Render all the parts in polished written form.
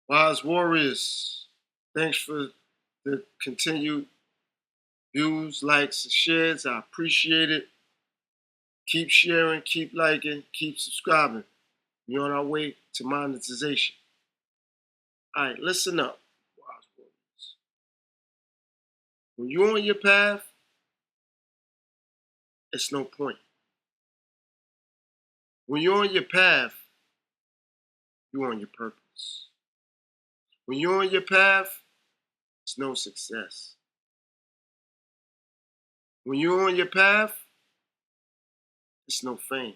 Wise Warriors, thanks for the continued views, likes, and shares. I appreciate it. Keep sharing, keep liking, keep subscribing. We're on our way to monetization. All right, listen up, Wise Warriors. When you're on your path, it's no point. When you're on your path, you're on your purpose. When you're on your path, it's no success. When you're on your path, it's no fame.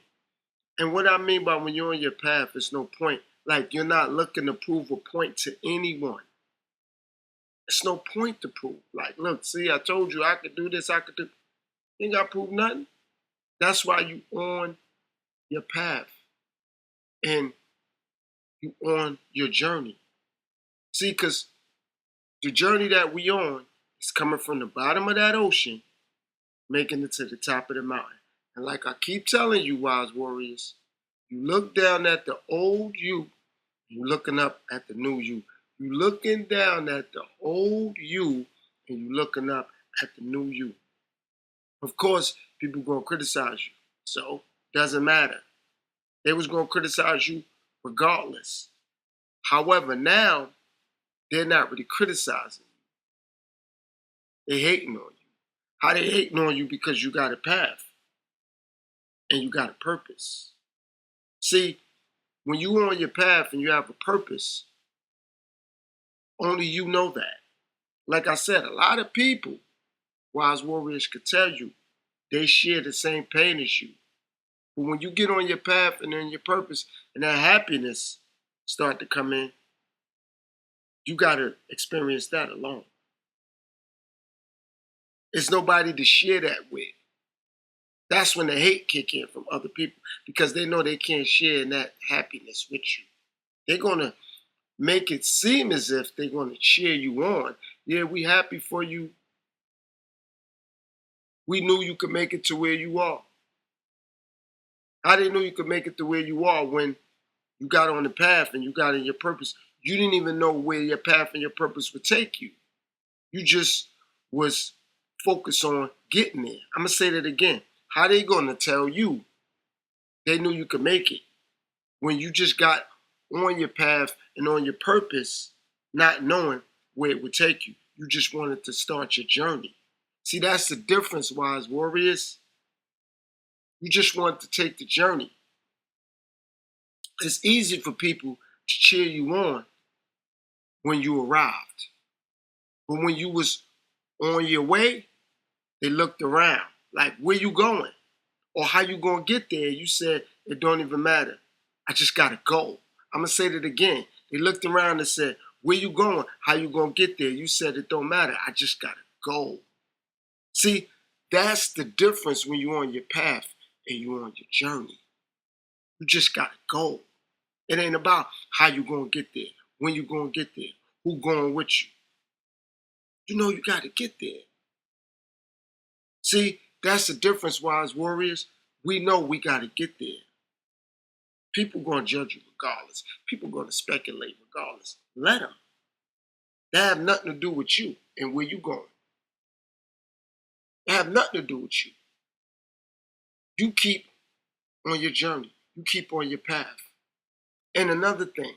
And what I mean by when you're on your path, it's no point. Like you're not looking to prove a point to anyone. It's no point to prove. Like, look, see, I told you I could do this, I could do. You ain't got to prove nothing. That's why you on your path and you on your journey. See, because the journey that we on is coming from the bottom of that ocean, making it to the top of the mountain. And like I keep telling you, Wise Warriors, you look down at the old you, you're looking up at the new you. You're looking down at the old you, and you're looking up at the new you. Of course, people going to criticize you. So, doesn't matter. They was going to criticize you regardless. However, now, they're not really criticizing you. They hating on you. How they hating on you? Because you got a path. And you got a purpose. See, when you're on your path and you have a purpose, only you know that. Like I said, a lot of people, Wise Warriors, could tell you they share the same pain as you. But when you get on your path and on your purpose and that happiness start to come in, you got to experience that alone. There's nobody to share that with. That's when the hate kick in from other people because they know they can't share in that happiness with you. They're going to make it seem as if they're going to cheer you on. Yeah, we happy for you. We knew you could make it to where you are. How they knew you could make it to where you are when you got on the path and you got in your purpose? You didn't even know where your path and your purpose would take you. You just was focused on getting there. I'm going to say that again. How they going to tell you they knew you could make it when you just got on your path and on your purpose, not knowing where it would take you? You just wanted to start your journey. See, that's the difference, Wise Warriors. You just want to take the journey. It's easy for people to cheer you on when you arrived. But when you was on your way, they looked around. Like, where you going? Or how you gonna get there? You said, it don't even matter. I just gotta go. I'm gonna say that again. They looked around and said, where you going? How you gonna get there? You said, it don't matter. I just gotta go. See, that's the difference when you're on your path and you're on your journey. You just gotta go. It ain't about how you gonna get there, when you gonna get there, who going with you. You know you gotta get there. See, that's the difference, Wise Warriors. We know we gotta get there. People gonna judge you regardless. People gonna speculate regardless. Let them. They have nothing to do with you and where you going. They have nothing to do with you. You keep on your journey. You keep on your path. And another thing,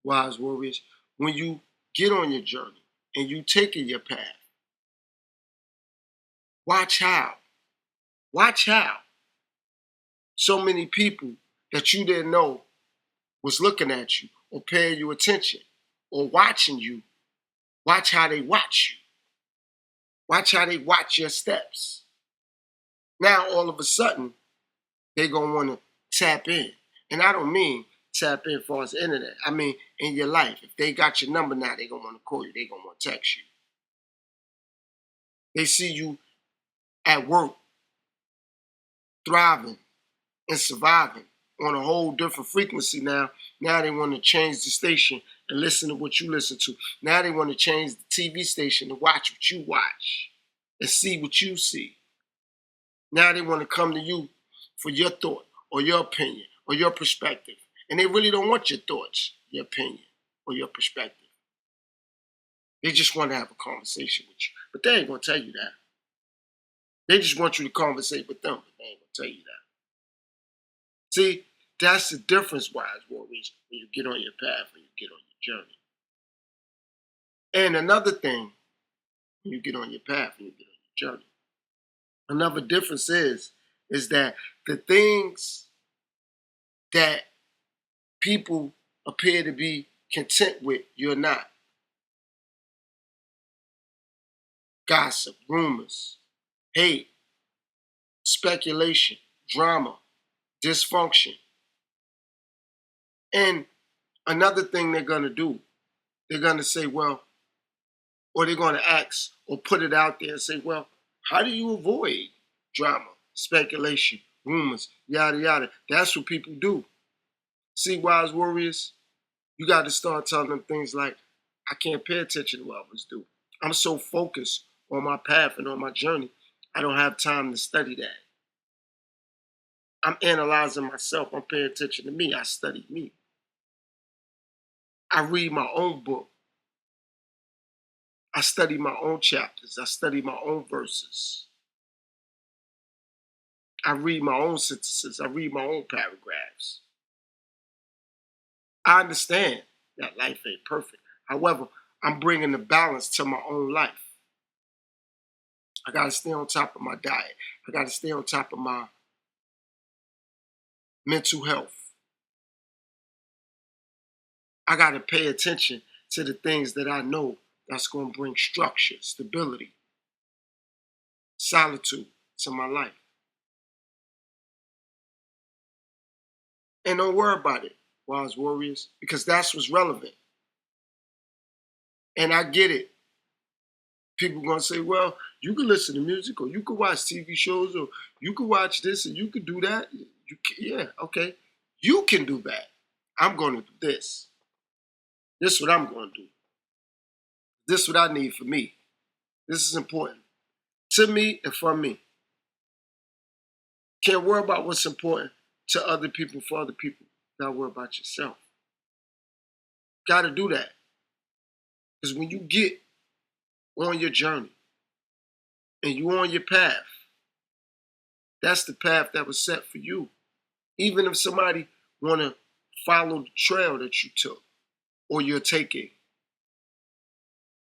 Wise Warriors, when you get on your journey and you taking your path, watch how. Watch how so many people that you didn't know was looking at you or paying you attention or watching you. Watch how they watch you. Watch how they watch your steps. Now, all of a sudden, they're going to want to tap in. And I don't mean tap in for as internet. I mean in your life. If they got your number now, they're going to want to call you. They're going to want to text you. They see you at work, thriving and surviving on a whole different frequency now. Now they want to change the station and listen to what you listen to. Now they want to change the TV station to watch what you watch and see what you see. Now they want to come to you for your thought or your opinion or your perspective. And they really don't want your thoughts, your opinion. or your perspective. They just want to have a conversation with you, but they ain't gonna tell you that. They just want you to conversate with them, but they ain't gonna tell you that. See, that's the difference, wise warriors, when you get on your path, when you get on your journey. And another thing, when you get on your path, when you get on your journey, another difference is that the things that people appear to be content with, you're not. Gossip, rumors, hate, speculation, drama, dysfunction. And another thing they're going to do, they're going to say, well, or they're going to ask or put it out there and say, well, how do you avoid drama, speculation, rumors, yada, yada? That's what people do. See, wise warriors, you got to start telling them things like, I can't pay attention to what others do. I'm so focused on my path and on my journey, I don't have time to study that. I'm analyzing myself. I'm paying attention to me. I study me. I read my own book. I study my own chapters. I study my own verses. I read my own sentences. I read my own paragraphs. I understand that life ain't perfect. However, I'm bringing the balance to my own life. I got to stay on top of my diet. I got to stay on top of my mental health. I got to pay attention to the things that I know that's going to bring structure, stability, solitude to my life. And don't worry about it, wise warriors, because that's what's relevant. And I get it. People are going to say, well, you can listen to music, or you can watch TV shows, or you can watch this and you can do that. Yeah, okay. You can do that. I'm going to do this. This is what I'm going to do. This is what I need for me. This is important to me and for me. Can't worry about what's important to other people for other people. Gotta worry about yourself. Gotta do that. Because when you get on your journey and you're on your path, that's the path that was set for you. Even if somebody want to follow the trail that you took or you're taking,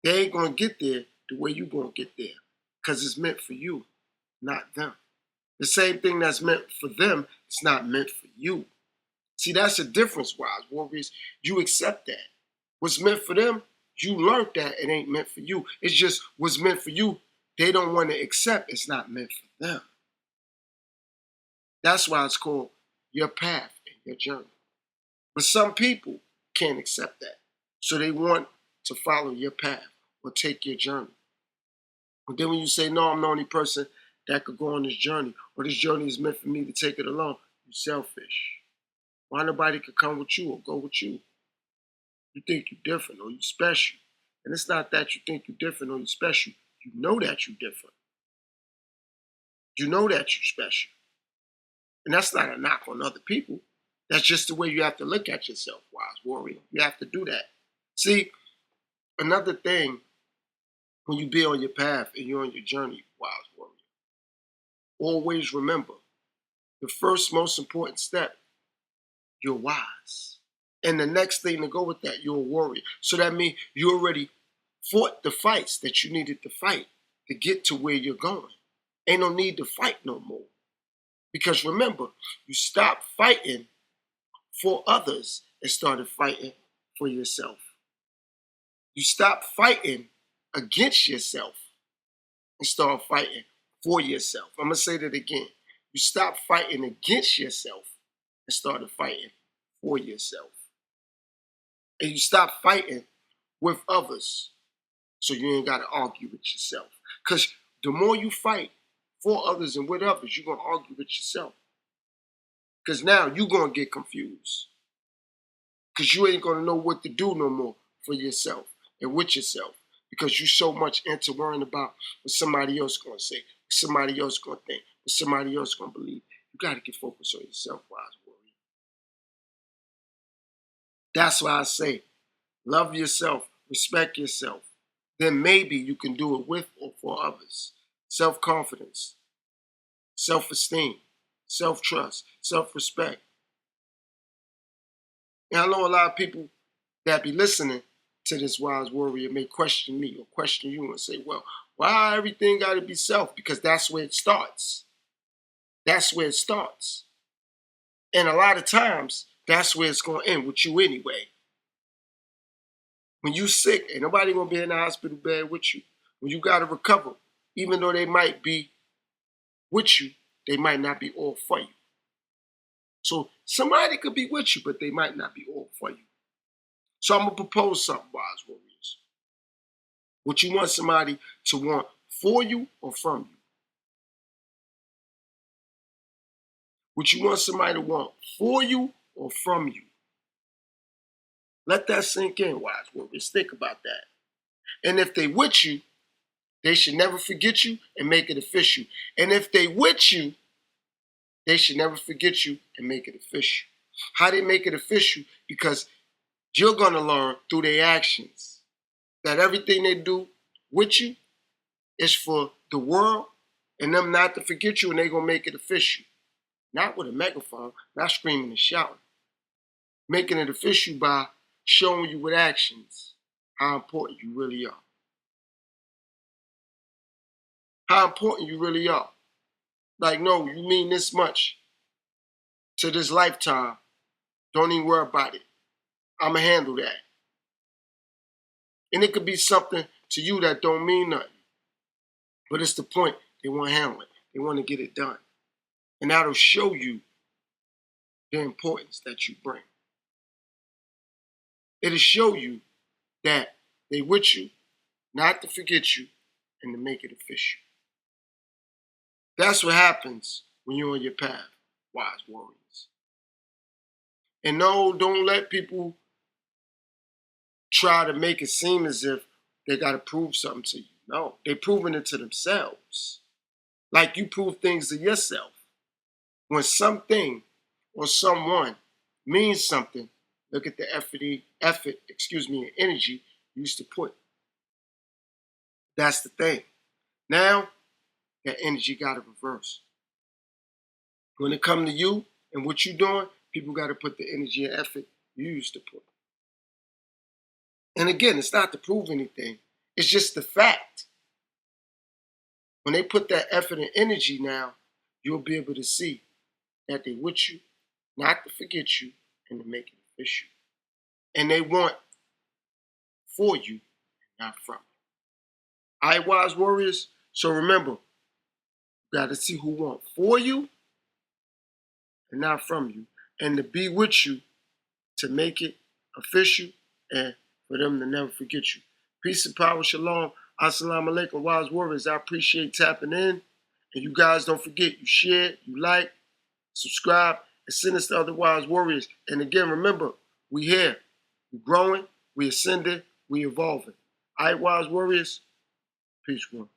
they ain't going to get there the way you're going to get there, because it's meant for you, not them. The same thing that's meant for them, it's not meant for you. See, that's the difference, wise warriors. You accept that. What's meant for them, you learned that it ain't meant for you. It's just what's meant for you, they don't want to accept it's not meant for them. That's why it's called your path and your journey. But some people can't accept that. So they want to follow your path or take your journey. But then when you say, no, I'm the only person that could go on this journey, or this journey is meant for me to take it alone, you're selfish. Why nobody could come with you or go with you? You think you're different or you're special. And it's not that you think you're different or you're special. You know that you're different. You know that you're special. And that's not a knock on other people. That's just the way you have to look at yourself, wise warrior. You have to do that. See, another thing, when you be on your path and you're on your journey, wise warrior, always remember the first most important step, you're wise. And the next thing to go with that, you're a warrior. So that means you already fought the fights that you needed to fight to get to where you're going. Ain't no need to fight no more. Because remember, you stopped fighting for others and started fighting for yourself. You stopped fighting against yourself and started fighting for yourself. I'm going to say that again. You stopped fighting against yourself and started fighting for yourself. And you stopped fighting with others, so you ain't got to argue with yourself. Because the more you fight for others and with others, you're going to argue with yourself. Because now you're going to get confused. Because you ain't going to know what to do no more for yourself and with yourself. Because you're so much into worrying about what somebody else going to say, what somebody else going to think, what somebody else going to believe. You got to get focused on yourself, wise warrior. That's why I say, love yourself, respect yourself, then maybe you can do it with or for others. Self-confidence, self-esteem, self-trust, self-respect. And I know a lot of people that be listening to this wise warrior may question me or question you and say, well, why everything got to be self? Because that's where it starts. That's where it starts. And a lot of times, that's where it's going to end with you anyway. When you sick, ain't nobody going to be in the hospital bed with you. When you got to recover, even though they might be with you, they might not be all for you. So somebody could be with you, but they might not be all for you. So I'm going to propose something, wise warriors. Would you want somebody to want for you or from you? Would you want somebody to want for you or from you? Let that sink in, wise warriors. Think about that. And if they with you, they should never forget you and make it official. And if they with you, they should never forget you and make it official. How they make it official? Because you're going to learn through their actions that everything they do with you is for the world and them not to forget you, and they're going to make it official. Not with a megaphone, not screaming and shouting. Making it official by showing you with actions how important you really are. How important you really are. Like, no, you mean this much to this lifetime. Don't even worry about it. I'm going to handle that. And it could be something to you that don't mean nothing. But it's the point. They want to handle it. They want to get it done. And that'll show you the importance that you bring. It'll show you that they with you, not to forget you, and to make it official. That's what happens when you're on your path, wise warriors. And no, don't let people try to make it seem as if they got to prove something to you. No, they're proving it to themselves. Like you prove things to yourself. When something or someone means something, look at the effort, and energy you used to put. That's the thing. Now, that energy got to reverse. When it comes to you and what you're doing, people got to put the energy and effort you used to put. And again, it's not to prove anything. It's just the fact. When they put that effort and energy now, you'll be able to see that they with you, not to forget you, and to make it official. And they want for you, not from you. All right, wise warriors. So remember, you got to see who want for you and not from you, and to be with you to make it official and for them to never forget you. Peace and power, shalom, assalamu alaikum, wise warriors. I appreciate tapping in. And you guys don't forget, you share, you like, subscribe, and send us to other wise warriors. And again, remember, we here. We growing, we ascending, we evolving. All right, wise warriors. Peace, one.